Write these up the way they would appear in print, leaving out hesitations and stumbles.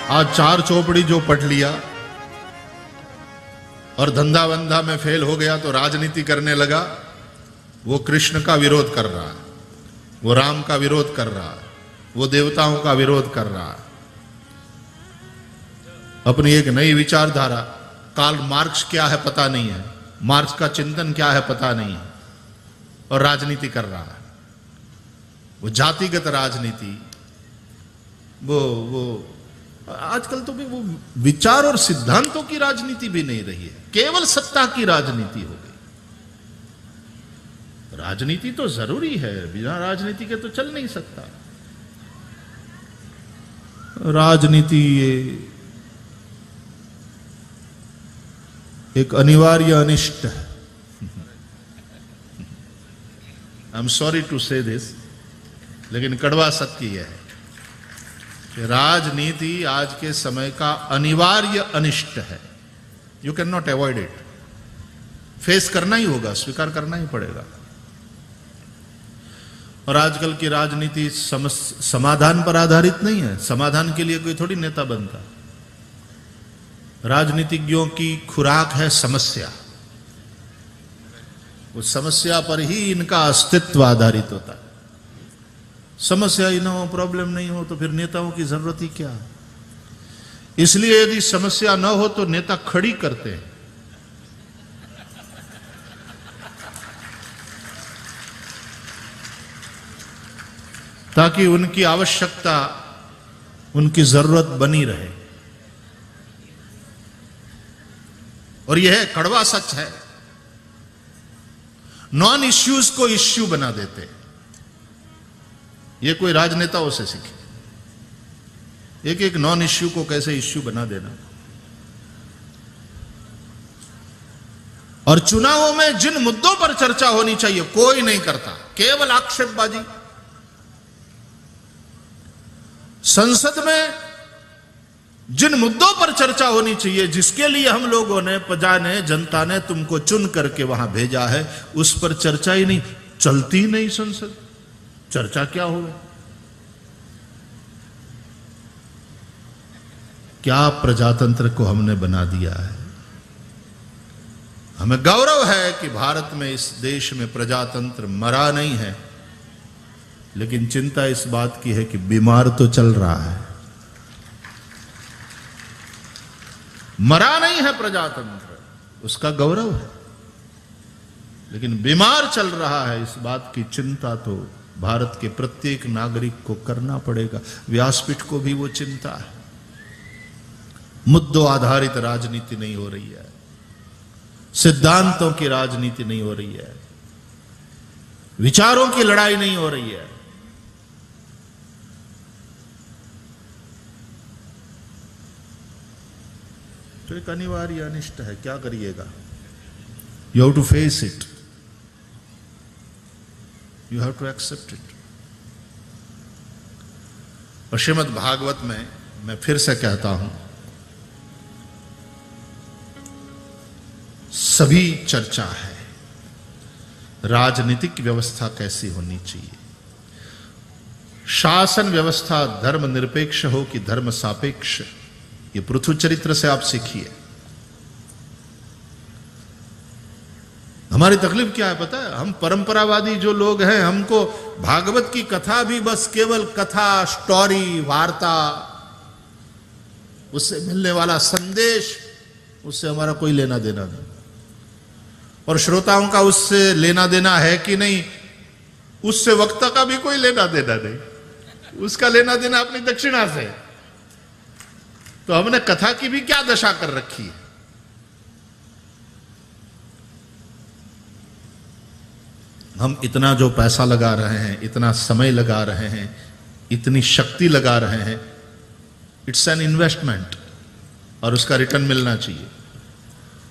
आज चार चौपड़ी जो पढ़ लिया और धंधा वंधा में फेल हो गया तो राजनीति करने लगा, वो कृष्ण का विरोध कर रहा है, वो राम का विरोध कर रहा है, वो देवताओं का विरोध कर रहा है। अपनी एक नई विचारधारा, कार्ल मार्क्स क्या है पता नहीं है, मार्क्स का चिंतन क्या है पता नहीं है, और राजनीति कर रहा है। वो जातिगत राजनीति, वो आजकल तो भी वो विचार और सिद्धांतों की राजनीति भी नहीं रही है, केवल सत्ता की राजनीति हो गई। राजनीति तो जरूरी है, बिना राजनीति के तो चल नहीं सकता। राजनीति ये एक अनिवार्य अनिष्ट है। आई एम सॉरी टू से दिस, लेकिन कड़वा सत्य यह है कि राजनीति आज के समय का अनिवार्य अनिष्ट है। You can not avoid it, face करना ही होगा, स्वीकार करना ही पड़ेगा। और आजकल की राजनीति समाधान पर आधारित नहीं है। समाधान के लिए कोई थोड़ी नेता बनता। राजनीतिज्ञों की खुराक है समस्या, उस समस्या पर ही इनका अस्तित्व आधारित होता है। समस्या ही ना हो, प्रॉब्लम नहीं हो, तो फिर नेताओं की जरूरत ही क्या है। इसलिए यदि समस्या ना हो तो नेता खड़ी करते हैं। ताकि उनकी आवश्यकता, उनकी जरूरत बनी रहे। और यह कड़वा सच है, नॉन इश्यूज को इश्यू बना देते हैं। यह कोई राजनेताओं से सीखे, एक एक नॉन इश्यू को कैसे इश्यू बना देना। और चुनावों में जिन मुद्दों पर चर्चा होनी चाहिए कोई नहीं करता, केवल आक्षेपबाजी। संसद में जिन मुद्दों पर चर्चा होनी चाहिए, जिसके लिए हम लोगों ने, प्रजा ने, जनता ने तुमको चुन करके वहां भेजा है, उस पर चर्चा ही नहीं, चलती नहीं संसद। चर्चा क्या हो? क्या प्रजातंत्र को हमने बना दिया है। हमें गौरव है कि भारत में, इस देश में प्रजातंत्र मरा नहीं है, लेकिन चिंता इस बात की है कि बीमार तो चल रहा है। मरा नहीं है प्रजातंत्र, उसका गौरव है, लेकिन बीमार चल रहा है। इस बात की चिंता तो भारत के प्रत्येक नागरिक को करना पड़ेगा। व्यासपीठ को भी वो चिंता है। मुद्दों आधारित राजनीति नहीं हो रही है, सिद्धांतों की राजनीति नहीं हो रही है, विचारों की लड़ाई नहीं हो रही है। तो एक अनिवार्य अनिष्ट है, क्या करिएगा। You have to face it, you have to accept it. और श्रीमद् भागवत में मैं फिर से कहता हूं, सभी चर्चा है राजनीतिक व्यवस्था कैसी होनी चाहिए। शासन व्यवस्था धर्म निरपेक्ष हो कि धर्म सापेक्ष, ये पृथु चरित्र से आप सीखिए। हमारी तकलीफ क्या है पता है? हम परंपरावादी जो लोग हैं, हमको भागवत की कथा भी बस केवल कथा, स्टोरी, वार्ता, उससे मिलने वाला संदेश, उससे हमारा कोई लेना देना नहीं। और श्रोताओं का उससे लेना देना है कि नहीं, उससे वक्ता का भी कोई लेना देना नहीं। उसका लेना देना अपनी दक्षिणा से। तो हमने कथा की भी क्या दशा कर रखी है। हम इतना जो पैसा लगा रहे हैं, इतना समय लगा रहे हैं, इतनी शक्ति लगा रहे हैं, इट्स एन इन्वेस्टमेंट, और उसका रिटर्न मिलना चाहिए।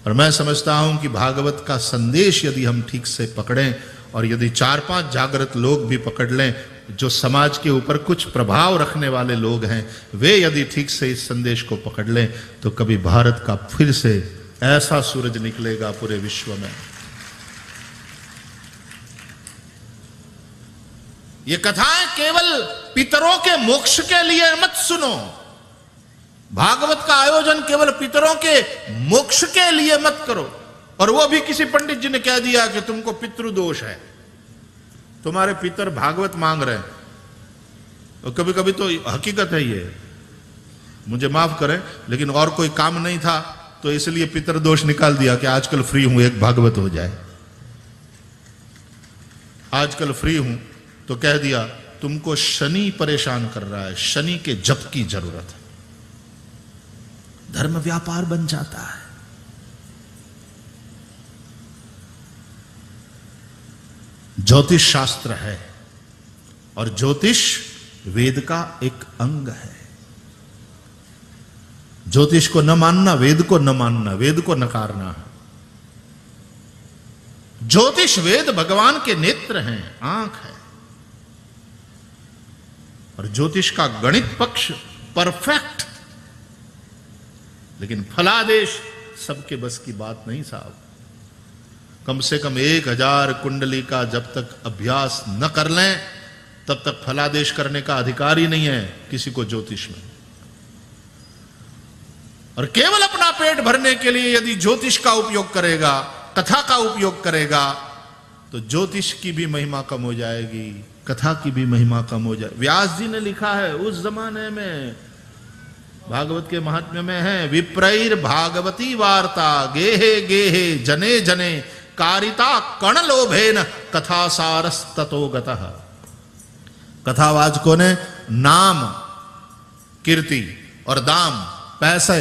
और मैं समझता हूं कि भागवत का संदेश यदि हम ठीक से पकड़ें, और यदि 4-5 जागृत लोग भी पकड़ लें, जो समाज के ऊपर कुछ प्रभाव रखने वाले लोग हैं, वे यदि ठीक से इस संदेश को पकड़ लें, तो कभी भारत का फिर से ऐसा सूरज निकलेगा पूरे विश्व में। ये कथाएं केवल पितरों के मोक्ष के लिए मत सुनो। भागवत का आयोजन केवल पितरों के मोक्ष के लिए मत करो। और वो भी किसी पंडित जी ने कह दिया कि तुमको पितृदोष है, तुम्हारे पितर भागवत मांग रहे हैं। और कभी कभी तो हकीकत है ये, मुझे माफ करें, लेकिन और कोई काम नहीं था तो इसलिए पितर दोष निकाल दिया कि आजकल फ्री हूं, एक भागवत हो जाए। आजकल फ्री हूं तो कह दिया तुमको शनि परेशान कर रहा है, शनि के जप की जरूरत है। धर्म व्यापार बन जाता है। ज्योतिष शास्त्र है और ज्योतिष वेद का एक अंग है। ज्योतिष को न मानना, वेद को न मानना, वेद को नकारना है। ज्योतिष वेद भगवान के नेत्र हैं, आंख है। और ज्योतिष का गणित पक्ष परफेक्ट, लेकिन फलादेश सबके बस की बात नहीं साहब। कम से कम 1000 कुंडली का जब तक अभ्यास न कर लें तब तक फलादेश करने का अधिकार ही नहीं है किसी को ज्योतिष में। और केवल अपना पेट भरने के लिए यदि ज्योतिष का उपयोग करेगा, कथा का उपयोग करेगा, तो ज्योतिष की भी महिमा कम हो जाएगी, कथा की भी महिमा कम हो जाएगी। व्यास जी ने लिखा है उस जमाने में, भागवत के महात्म्य में है, विप्रैर भागवती वार्ता गेहे गेहे जने जने कारिता कण लोभेन कथा सारस ततो गतः। कथावाचकों ने नाम, कीर्ति और दाम, पैसे,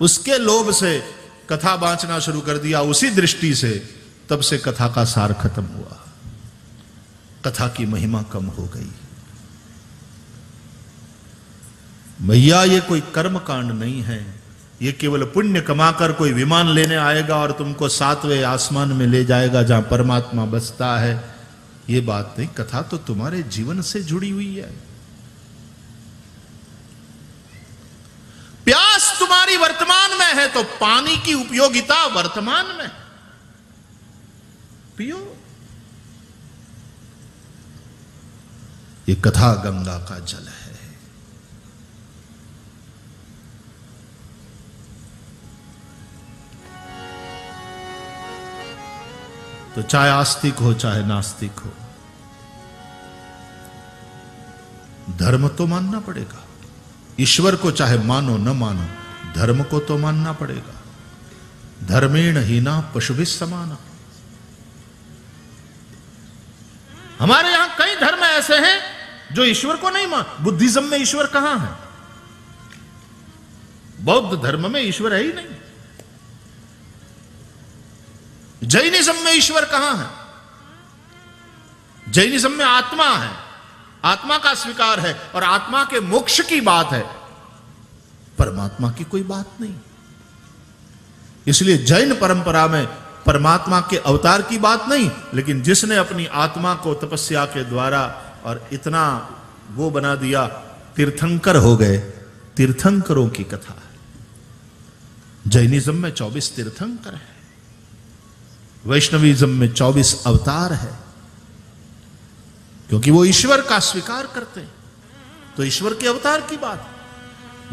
उसके लोभ से कथा बांचना शुरू कर दिया। उसी दृष्टि से तब से कथा का सार खत्म हुआ, कथा की महिमा कम हो गई। भैया ये कोई कर्म कांड नहीं है, ये केवल पुण्य कमाकर कोई विमान लेने आएगा और तुमको 7वें आसमान में ले जाएगा जहां परमात्मा बसता है, ये बात नहीं। कथा तो तुम्हारे जीवन से जुड़ी हुई है। प्यास तुम्हारी वर्तमान में है तो पानी की उपयोगिता वर्तमान में, पियो। ये कथा गंगा का जल है। तो चाहे आस्तिक हो चाहे नास्तिक हो, धर्म तो मानना पड़ेगा। ईश्वर को चाहे मानो न मानो, धर्म को तो मानना पड़ेगा। धर्मेण हीना पशुभिः समाना। हमारे यहां कई धर्म ऐसे हैं जो ईश्वर को नहीं मान। बुद्धिज्म में ईश्वर कहां है? बौद्ध धर्म में ईश्वर है ही नहीं। जैनिज्म में ईश्वर कहां है? जैनिज्म में आत्मा है, आत्मा का स्वीकार है और आत्मा के मोक्ष की बात है, परमात्मा की कोई बात नहीं। इसलिए जैन परंपरा में परमात्मा के अवतार की बात नहीं, लेकिन जिसने अपनी आत्मा को तपस्या के द्वारा और इतना वो बना दिया, तीर्थंकर हो गए, तीर्थंकरों की कथा है। जैनिज्म में 24 तीर्थंकर है, वैष्णविज्म में 24 अवतार है, क्योंकि वो ईश्वर का स्वीकार करते हैं, तो ईश्वर के अवतार की बात।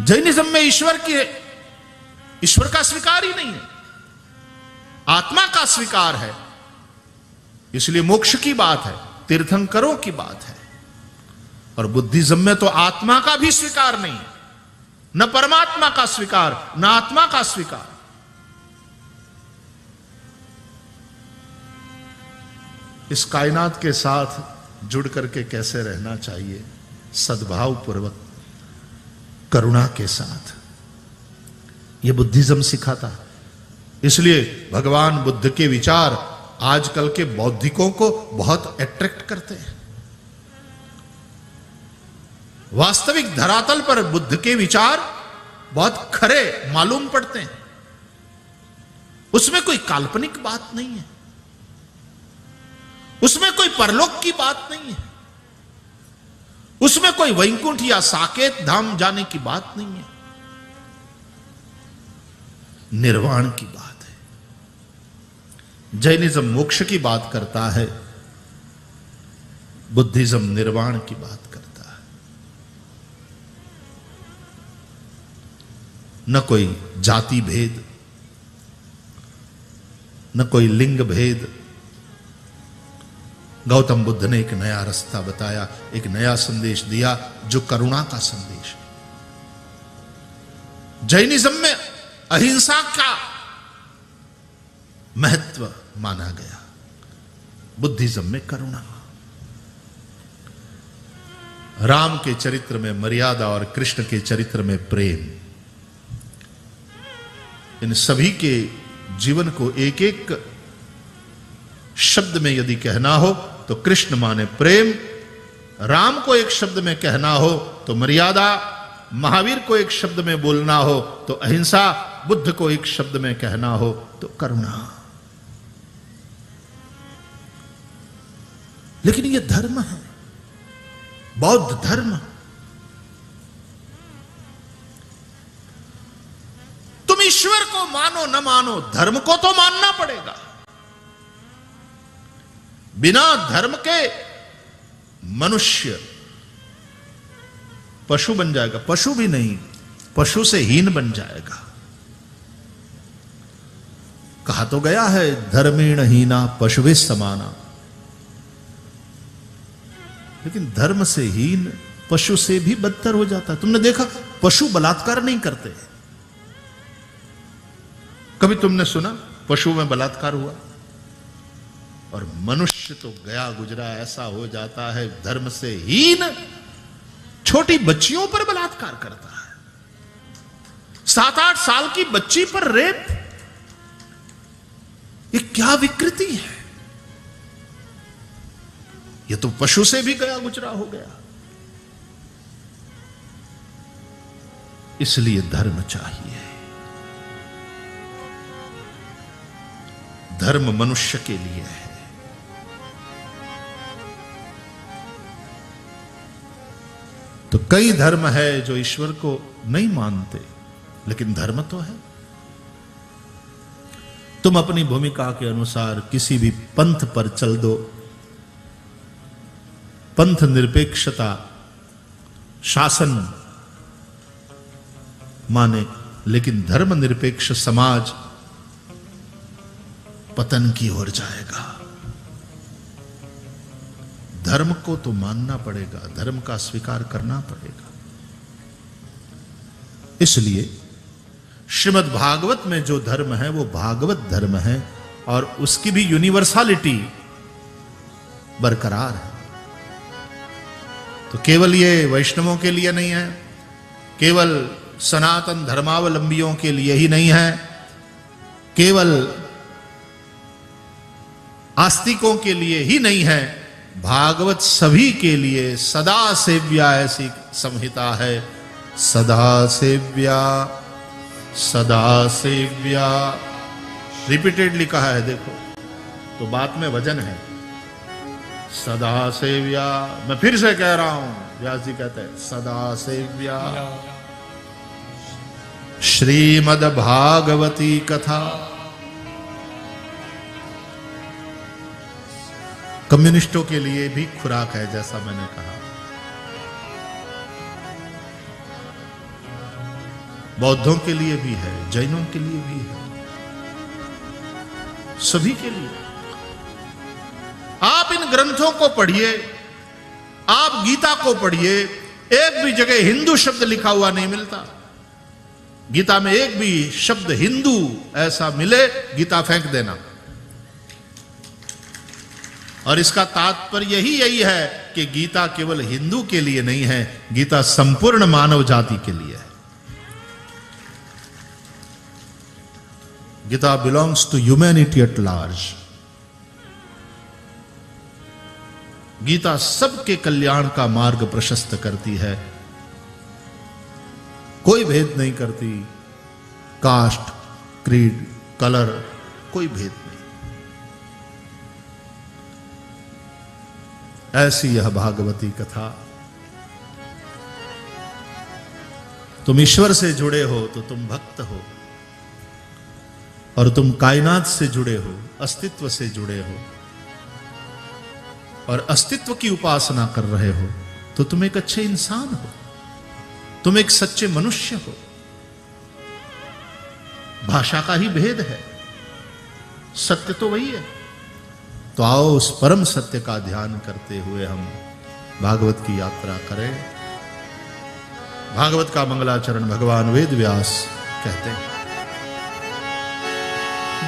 जैनिज्म में ईश्वर का स्वीकार ही नहीं है, आत्मा का स्वीकार है। इसलिए मोक्ष की बात है, तीर्थंकरों की बात है। और बुद्धिज्म में तो आत्मा का भी स्वीकार नहीं है, न परमात्मा का स्वीकार, न आत्मा का स्वीकार। इस कायनात के साथ जुड़ करके कैसे रहना चाहिए? सद्भाव पूर्वक, करुणा के साथ। यह बुद्धिज्म सिखाता है। इसलिए भगवान बुद्ध के विचार आजकल के बौद्धिकों को बहुत अट्रैक्ट करते हैं। वास्तविक धरातल पर बुद्ध के विचार बहुत खरे मालूम पड़ते हैं। उसमें कोई काल्पनिक बात नहीं है, उसमें कोई परलोक की बात नहीं है, उसमें कोई वैकुंठ या साकेत धाम जाने की बात नहीं है, निर्वाण की बात है। जैनिज्म मोक्ष की बात करता है, बुद्धिज्म निर्वाण की बात करता है। न कोई जाति भेद, न कोई लिंग भेद। गौतम बुद्ध ने एक नया रास्ता बताया, एक नया संदेश दिया जो करुणा का संदेश है। जैनिज्म में अहिंसा का महत्व माना गया, बुद्धिज्म में करुणा। राम के चरित्र में मर्यादा और कृष्ण के चरित्र में प्रेम। इन सभी के जीवन को एक एक शब्द में यदि कहना हो तो कृष्ण माने प्रेम, राम को एक शब्द में कहना हो तो मर्यादा, महावीर को एक शब्द में बोलना हो तो अहिंसा, बुद्ध को एक शब्द में कहना हो तो करुणा। लेकिन यह धर्म है, बौद्ध धर्म। तुम ईश्वर को मानो न मानो, धर्म को तो मानना पड़ेगा। बिना धर्म के मनुष्य पशु बन जाएगा, पशु भी नहीं, पशु से हीन बन जाएगा। कहा तो गया है धर्मेण हीना पशुवे समाना, लेकिन धर्म से हीन पशु से भी बदतर हो जाता है। तुमने देखा पशु बलात्कार नहीं करते, कभी तुमने सुना पशु में बलात्कार हुआ? और मनुष्य तो गया गुजरा ऐसा हो जाता है, धर्म से हीन छोटी बच्चियों पर बलात्कार करता है, 7-8 साल की बच्ची पर रेप। ये क्या विकृति है? ये तो पशु से भी गया गुजरा हो गया। इसलिए धर्म चाहिए। धर्म मनुष्य के लिए है। तो कई धर्म है जो ईश्वर को नहीं मानते, लेकिन धर्म तो है। तुम अपनी भूमिका के अनुसार किसी भी पंथ पर चल दो, पंथ निरपेक्षता शासन माने, लेकिन धर्म निरपेक्ष समाज पतन की ओर जाएगा। धर्म को तो मानना पड़ेगा, धर्म का स्वीकार करना पड़ेगा। इसलिए श्रीमद् भागवत में जो धर्म है वो भागवत धर्म है, और उसकी भी यूनिवर्सलिटी बरकरार है। तो केवल ये वैष्णवों के लिए नहीं है, केवल सनातन धर्मावलंबियों के लिए ही नहीं है, केवल आस्तिकों के लिए ही नहीं है, भागवत सभी के लिए सदा सेव्या ऐसी संहिता है। सदा सेव्या, सदा सेव्या, रिपीटेडली कहा है, देखो तो बात में वजन है। सदा सेव्या, मैं फिर से कह रहा हूं, व्यास जी कहते हैं सदा सेव्या श्रीमद् भागवती कथा। कम्युनिस्टों के लिए भी खुराक है, जैसा मैंने कहा, बौद्धों के लिए भी है, जैनों के लिए भी है, सभी के लिए। आप इन ग्रंथों को पढ़िए, आप गीता को पढ़िए, एक भी जगह हिंदू शब्द लिखा हुआ नहीं मिलता। गीता में एक भी शब्द हिंदू ऐसा मिले, गीता फेंक देना। और इसका तात्पर्य यही है कि गीता केवल हिंदू के लिए नहीं है, गीता संपूर्ण मानव जाति के लिए है। Gita belongs to humanity at large. Gita सबके कल्याण का मार्ग प्रशस्त करती है, कोई भेद नहीं करती, कास्ट, क्रीड, कलर, कोई भेद नहीं। ऐसी यह भागवती कथा। तुम ईश्वर से जुड़े हो तो तुम भक्त हो, और तुम कायनात से जुड़े हो, अस्तित्व से जुड़े हो, और अस्तित्व की उपासना कर रहे हो तो तुम एक अच्छे इंसान हो, तुम एक सच्चे मनुष्य हो। भाषा का ही भेद है, सत्य तो वही है। तो आओ उस परम सत्य का ध्यान करते हुए हम भागवत की यात्रा करें। भागवत का मंगलाचरण भगवान वेद व्यास कहते हैं,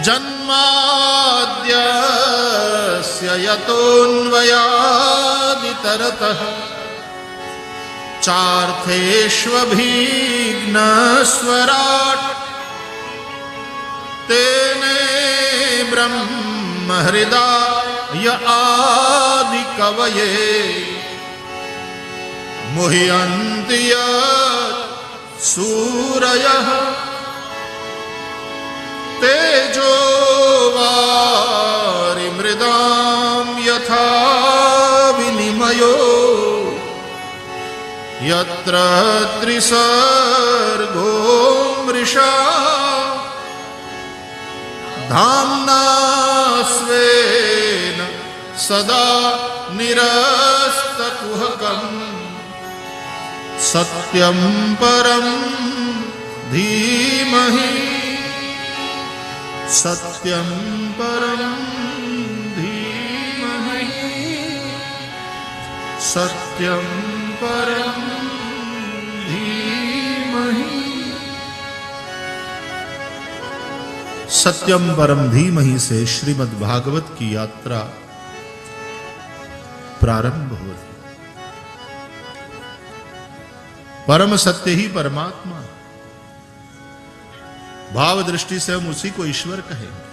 जन्माद्यस्य यतोऽन्वयादितरतः चार्थेष्वभिघ्नस्वराट् तेने ब्रह्म हृदय आदिकवये मुह्यन्ति यत् सूरयः तेजो वारिमृदां यथा विनिमयो यत्र त्रिसर्गो मृषा धाम्ना स्वेन सदा निरस्तकुहकम् सत्यं परं धीमहि सत्यं परं धीमहि सत्यं परं धीमहि सत्यम परम धीमहि से श्रीमद् भागवत की यात्रा प्रारंभ हो रही। परम सत्य ही परमात्मा, भाव दृष्टि से हम उसी को ईश्वर कहेंगे।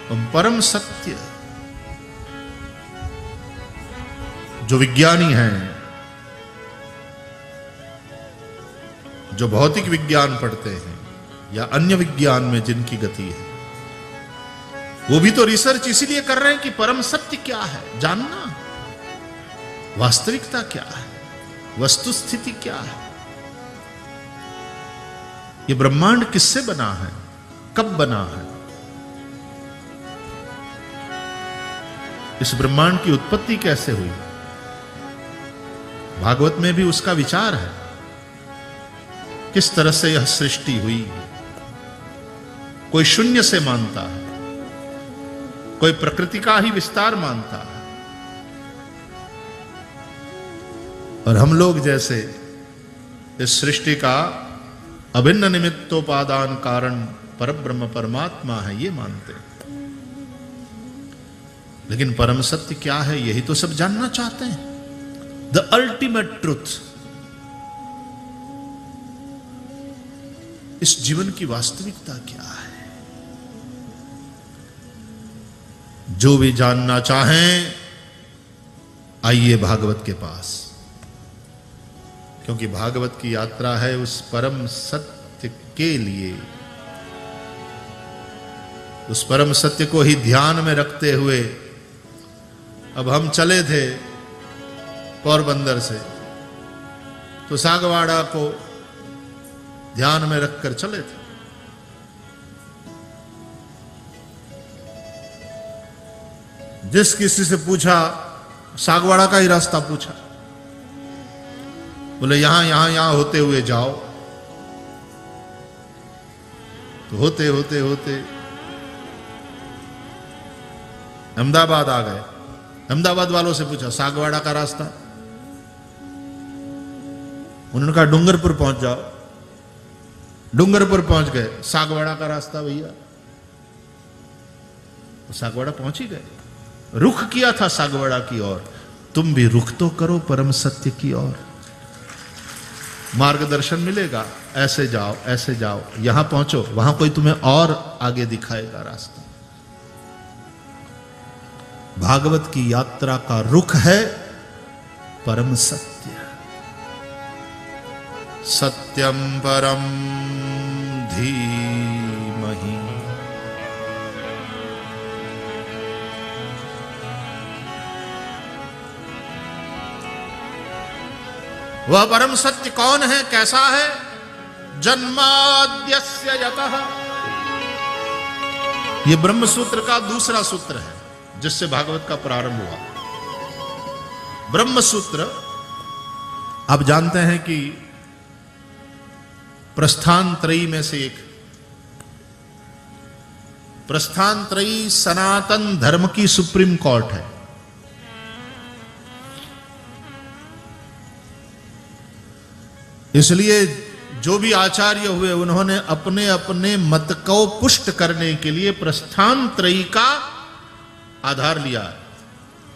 हम परम सत्य जो विज्ञानी हैं, जो भौतिक विज्ञान पढ़ते हैं या अन्य विज्ञान में जिनकी गति है, वो भी तो रिसर्च इसीलिए कर रहे हैं कि परम सत्य क्या है, जानना, वास्तविकता क्या है, वस्तु स्थिति क्या है, ये ब्रह्मांड किससे बना है, कब बना है, इस ब्रह्मांड की उत्पत्ति कैसे हुई। भागवत में भी उसका विचार है, किस तरह से यह सृष्टि हुई। कोई शून्य से मानता है, कोई प्रकृति का ही विस्तार मानता है, और हम लोग जैसे इस सृष्टि का अभिन्न निमित्तोपादान कारण परब्रह्म परमात्मा है ये मानते हैं। लेकिन परम सत्य क्या है, यही तो सब जानना चाहते हैं। द अल्टीमेट ट्रुथ, इस जीवन की वास्तविकता क्या है। जो भी जानना चाहें आइए भागवत के पास, क्योंकि भागवत की यात्रा है उस परम सत्य के लिए। उस परम सत्य को ही ध्यान में रखते हुए अब हम चले थे पोरबंदर से, तो सागवाड़ा को ध्यान में रखकर चले थे। जिस किसी से पूछा, सागवाड़ा का ही रास्ता पूछा, बोले यहां होते हुए जाओ। तो होते होते होते अहमदाबाद आ गए। अहमदाबाद वालों से पूछा सागवाड़ा का रास्ता, उन्होंने कहा डूंगरपुर पहुंच जाओ। डूंगरपुर पहुंच गए, सागवाड़ा का रास्ता भैया, सागवाड़ा पहुंच ही गए। रुख किया था सागवाड़ा की ओर, तुम भी रुख तो करो परम सत्य की ओर, मार्गदर्शन मिलेगा। ऐसे जाओ, यहां पहुंचो, वहां कोई तुम्हें और आगे दिखाएगा रास्ता। भागवत की यात्रा का रुख है परम सत्य। सत्यम परम धीमहि वह परम सत्य कौन है, कैसा है? जन्माद्यस्य यतः, यह ब्रह्म सूत्र का दूसरा सूत्र है जिससे भागवत का प्रारंभ हुआ। ब्रह्म सूत्र आप जानते हैं कि प्रस्थान त्रयी में से एक। प्रस्थान त्रयी सनातन धर्म की सुप्रीम कोर्ट है। इसलिए जो भी आचार्य हुए उन्होंने अपने अपने मत को पुष्ट करने के लिए प्रस्थान त्रयी का आधार लिया।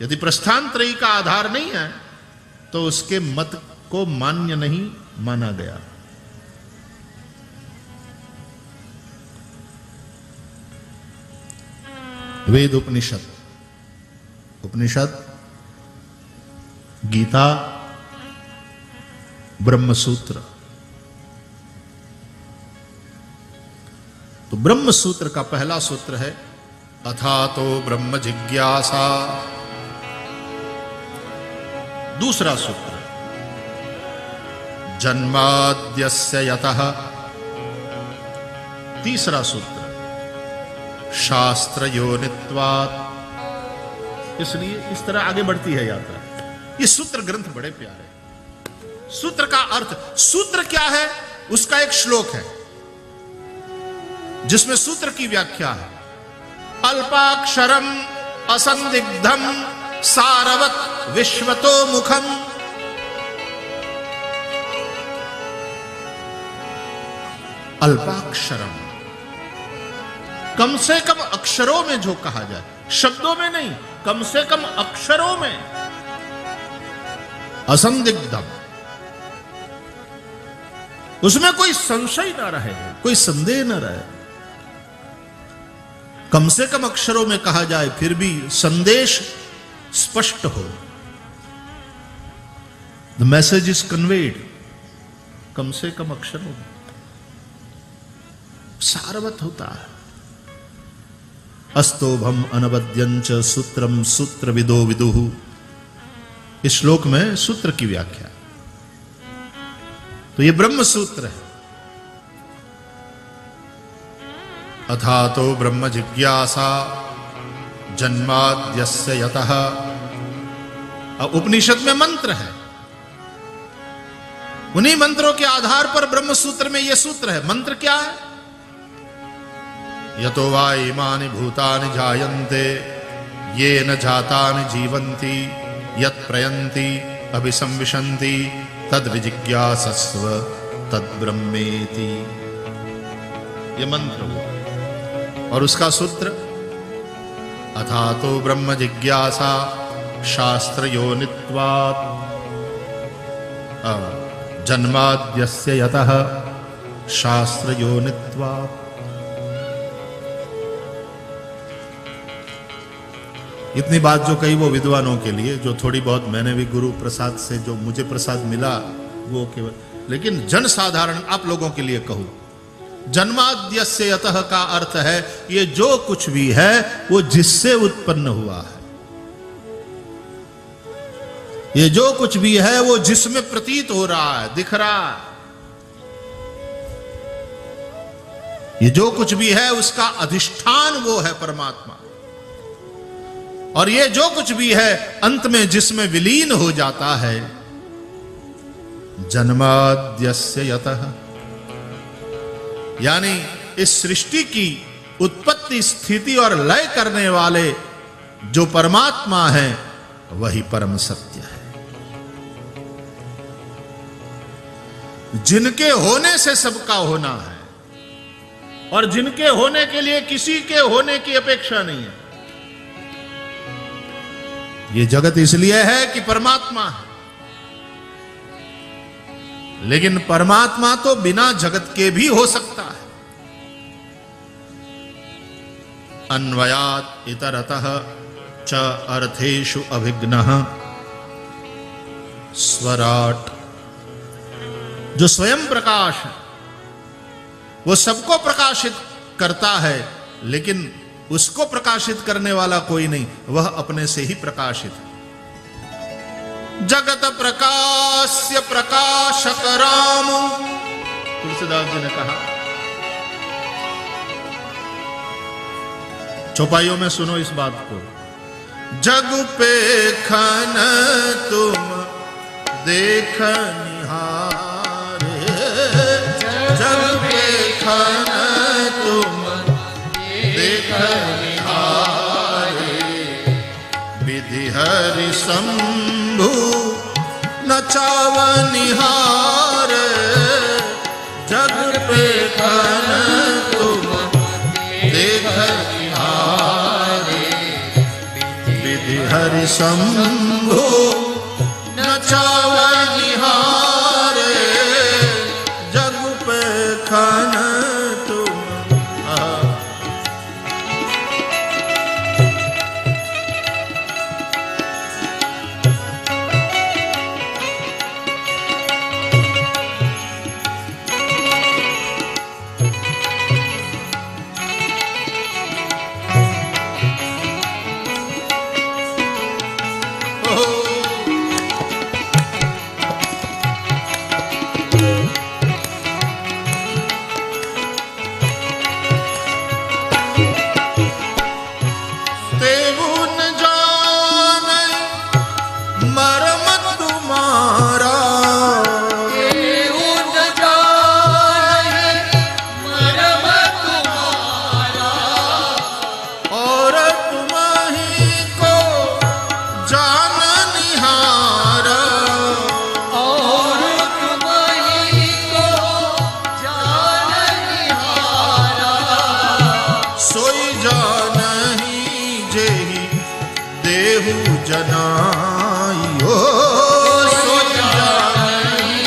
यदि प्रस्थान त्रयी का आधार नहीं है तो उसके मत को मान्य नहीं माना गया। वेद उपनिषद, उपनिषद, गीता, ब्रह्म सूत्र। तो ब्रह्म सूत्र का पहला सूत्र है अथातो ब्रह्म जिज्ञासा। दूसरा सूत्र जन्माद्यस्य यतः। तीसरा सूत्र शास्त्र योनित्वात्। इसलिए इस तरह आगे बढ़ती है यात्रा। ये सूत्र ग्रंथ बड़े प्यारे। सूत्र का अर्थ, सूत्र क्या है उसका एक श्लोक है जिसमें सूत्र की व्याख्या है। अल्पाक्षरम असंदिग्धम सारवत विश्वतो मुखम। अल्पाक्षरम, कम से कम अक्षरों में जो कहा जाए, शब्दों में नहीं, कम से कम अक्षरों में। असंदिग्धम, उसमें कोई संशय ना रहे, कोई संदेह ना रहे। कम से कम अक्षरों में कहा जाए फिर भी संदेश स्पष्ट हो। The message is conveyed. कम से कम अक्षरों में सारवत होता है। अस्तोभम अनवद्यंच सूत्रम सूत्रविदो विदुः। इस श्लोक में सूत्र की व्याख्या। तो ये ब्रह्म सूत्र है। अथातो ब्रह्म जिज्ञासा जन्माद्यस्य यतः। उपनिषद में मंत्र है, उन्हीं मंत्रों के आधार पर ब्रह्म सूत्र में यह सूत्र है। मंत्र क्या है? यतो वा इमानि भूतानि जायन्ते येन जातानि जीवन्ति यत् प्रयन्ति अभिसंविशन्ति तद्विजिज्ञासस्व तद्ब्रह्मेति। ये मंत्र हुआ। और उसका सूत्र अथातो ब्रह्म जिज्ञासा शास्त्र योनित्वात् जन्माद्यस्य यतः शास्त्र योनित्वात्। इतनी बात जो कही वो विद्वानों के लिए, जो थोड़ी बहुत मैंने भी गुरु प्रसाद से जो मुझे प्रसाद मिला वो केवल, लेकिन जन साधारण आप लोगों के लिए कहूं, जन्माद्यस्य यतः का अर्थ है ये जो कुछ भी है वो जिससे उत्पन्न हुआ है। ये जो कुछ भी है वो जिसमें प्रतीत हो रहा है, दिख रहा है। ये जो कुछ भी है उसका अधिष्ठान वो है परमात्मा। और ये जो कुछ भी है अंत में जिसमें विलीन हो जाता है, जन्माद्यस्य यतः, यानी इस सृष्टि की उत्पत्ति स्थिति और लय करने वाले जो परमात्मा है वही परम सत्य है। जिनके होने से सबका होना है और जिनके होने के लिए किसी के होने की अपेक्षा नहीं है। ये जगत इसलिए है कि परमात्मा है, लेकिन परमात्मा तो बिना जगत के भी हो सकता है। अन्वयात् इतरतः च अर्थेषु अभिज्ञः स्वराट। जो स्वयं प्रकाश है वो सबको प्रकाशित करता है, लेकिन उसको प्रकाशित करने वाला कोई नहीं, वह अपने से ही प्रकाशित है। जगत प्रकाश्य प्रकाशक राम, तुलसीदास जी ने कहा। चौपाइयों में सुनो इस बात को। जग पे खन तुम देख निहारे, जग खन तुम देख निहारे, विधि हरि शंभु नचाव निहार, जग पे खन तुम देख निहारे, विधि हरि शंभु नचाव निहारे, जग पे खन तुम। जनाइयो सोई जानी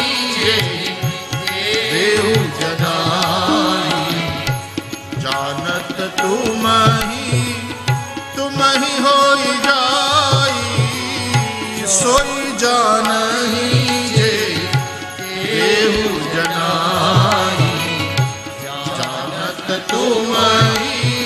देहु जनाई, जानत तुम ही होई जाई, सोई जानही जे देहु जनाई, जानत तुम ही